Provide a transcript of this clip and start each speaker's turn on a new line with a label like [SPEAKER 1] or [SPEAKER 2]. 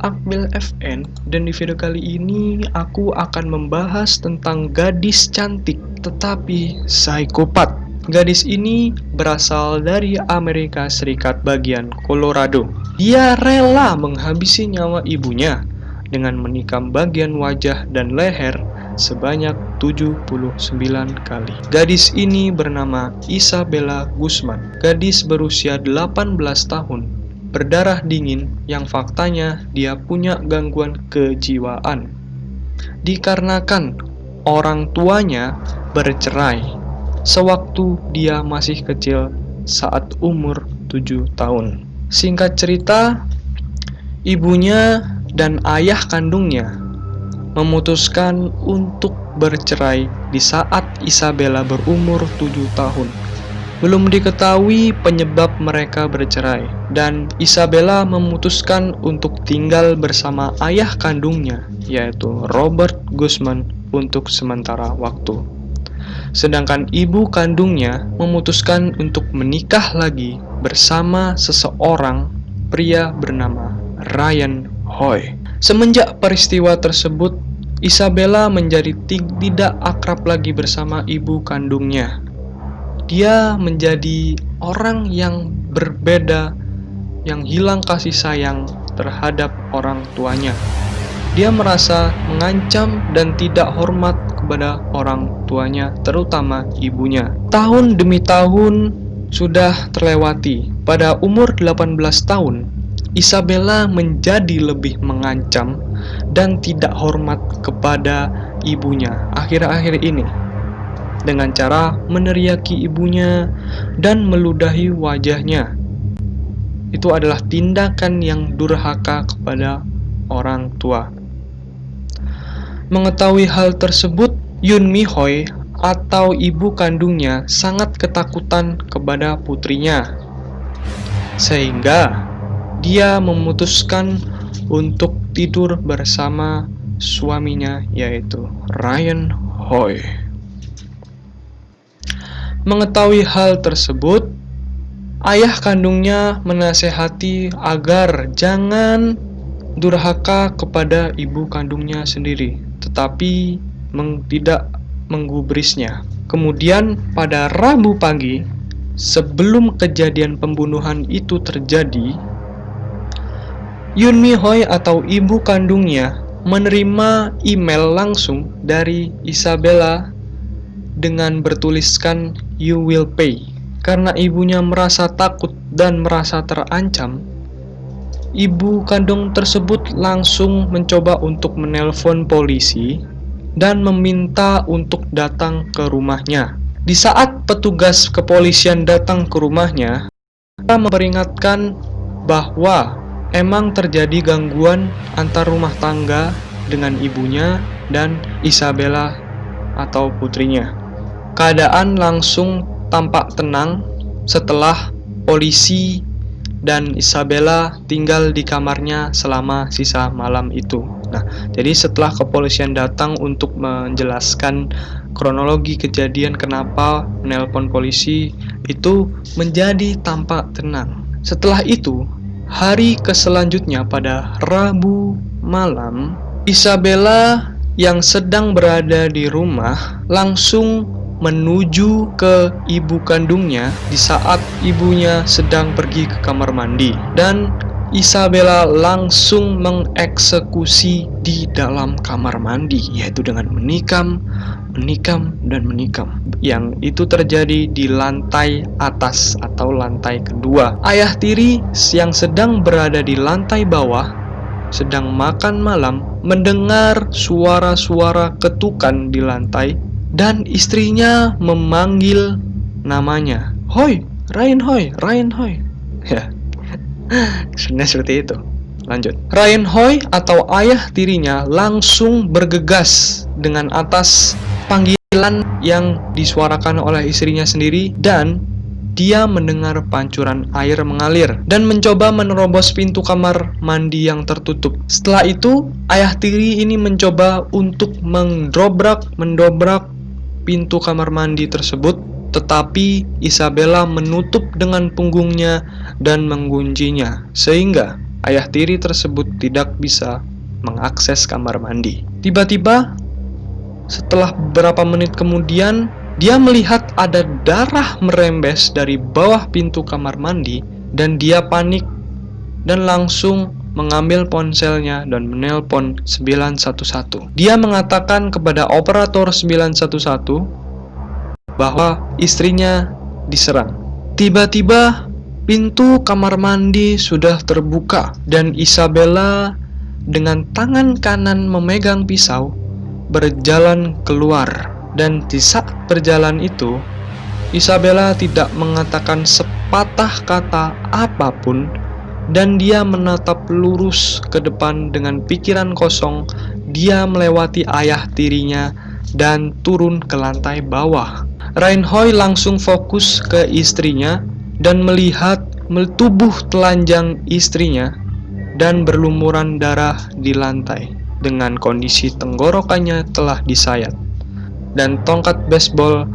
[SPEAKER 1] Akbil FN, dan di video kali ini aku akan membahas tentang gadis cantik tetapi psikopat. Gadis ini berasal dari Amerika Serikat bagian Colorado. Dia rela menghabisi nyawa ibunya dengan menikam bagian wajah dan leher sebanyak 79 kali. Gadis ini bernama Isabella Guzman. Gadis berusia 18 tahun, berdarah dingin yang faktanya dia punya gangguan kejiwaan. Dikarenakan orang tuanya bercerai sewaktu dia masih kecil saat umur 7 tahun. Singkat cerita, ibunya dan ayah kandungnya memutuskan untuk bercerai di saat Isabella berumur 7 tahun. Belum diketahui penyebab mereka bercerai, dan Isabella memutuskan untuk tinggal bersama ayah kandungnya, yaitu Robert Guzman, untuk sementara waktu. Sedangkan ibu kandungnya memutuskan untuk menikah lagi bersama seseorang pria bernama Ryan Hoy. Semenjak peristiwa tersebut, Isabella menjadi tidak akrab lagi bersama ibu kandungnya. Dia menjadi orang yang berbeda, yang hilang kasih sayang terhadap orang tuanya. Dia merasa mengancam dan tidak hormat kepada orang tuanya, terutama ibunya. Tahun demi tahun sudah terlewati. Pada umur 18 tahun, Isabella menjadi lebih mengancam dan tidak hormat kepada ibunya akhir-akhir ini, dengan cara meneriaki ibunya dan meludahi wajahnya. Itu adalah tindakan yang durhaka kepada orang tua. Mengetahui hal tersebut, Yoon Mi Hoy atau ibu kandungnya sangat ketakutan kepada putrinya, sehingga dia memutuskan untuk tidur bersama suaminya, yaitu Ryan Hoy. Mengetahui hal tersebut, ayah kandungnya menasehati agar jangan durhaka kepada ibu kandungnya sendiri, tetapi tidak menggubrisnya. Kemudian pada Rabu pagi, sebelum kejadian pembunuhan itu terjadi, Yoon Mi Hoy atau ibu kandungnya menerima email langsung dari Isabella dengan bertuliskan "You will pay". Karena ibunya merasa takut dan merasa terancam, ibu kandung tersebut langsung mencoba untuk menelpon polisi dan meminta untuk datang ke rumahnya. Di saat petugas kepolisian datang ke rumahnya, mereka memperingatkan bahwa emang terjadi gangguan antar rumah tangga dengan ibunya dan Isabella atau putrinya. Keadaan langsung tampak tenang setelah polisi dan Isabella tinggal di kamarnya selama sisa malam itu. Nah, jadi setelah kepolisian datang untuk menjelaskan kronologi kejadian kenapa menelpon polisi, itu menjadi tampak tenang. Setelah itu, hari selanjutnya pada Rabu malam, Isabella yang sedang berada di rumah langsung menuju ke ibu kandungnya di saat ibunya sedang pergi ke kamar mandi, dan Isabella langsung mengeksekusi di dalam kamar mandi, yaitu dengan menikam. Yang itu terjadi di lantai atas atau lantai kedua. Ayah tiri yang sedang berada di lantai bawah sedang makan malam mendengar suara-suara ketukan di lantai, dan istrinya memanggil namanya, "Hoy, Ryan Hoy, Ryan Hoy." Ya, sebenarnya seperti itu. Lanjut. Ryan Hoy atau ayah tirinya langsung bergegas dengan atas panggilan yang disuarakan oleh istrinya sendiri, dan dia mendengar pancuran air mengalir dan mencoba menerobos pintu kamar mandi yang tertutup. Setelah itu, ayah tiri ini mencoba untuk mendobrak pintu kamar mandi tersebut, tetapi Isabella menutup dengan punggungnya dan menguncinya, sehingga ayah tiri tersebut tidak bisa mengakses kamar mandi. Tiba-tiba, setelah beberapa menit kemudian, dia melihat ada darah merembes dari bawah pintu kamar mandi dan dia panik dan langsung mengambil ponselnya dan menelpon 911. Dia mengatakan kepada operator 911 bahwa istrinya diserang. Tiba-tiba pintu kamar mandi sudah terbuka dan Isabella dengan tangan kanan memegang pisau berjalan keluar. Dan di saat berjalan itu, Isabella tidak mengatakan sepatah kata apapun dan dia menatap lurus ke depan dengan pikiran kosong. Dia melewati ayah tirinya dan turun ke lantai bawah. Reinhold langsung fokus ke istrinya dan melihat tubuh telanjang istrinya dan berlumuran darah di lantai dengan kondisi tenggorokannya telah disayat dan tongkat baseball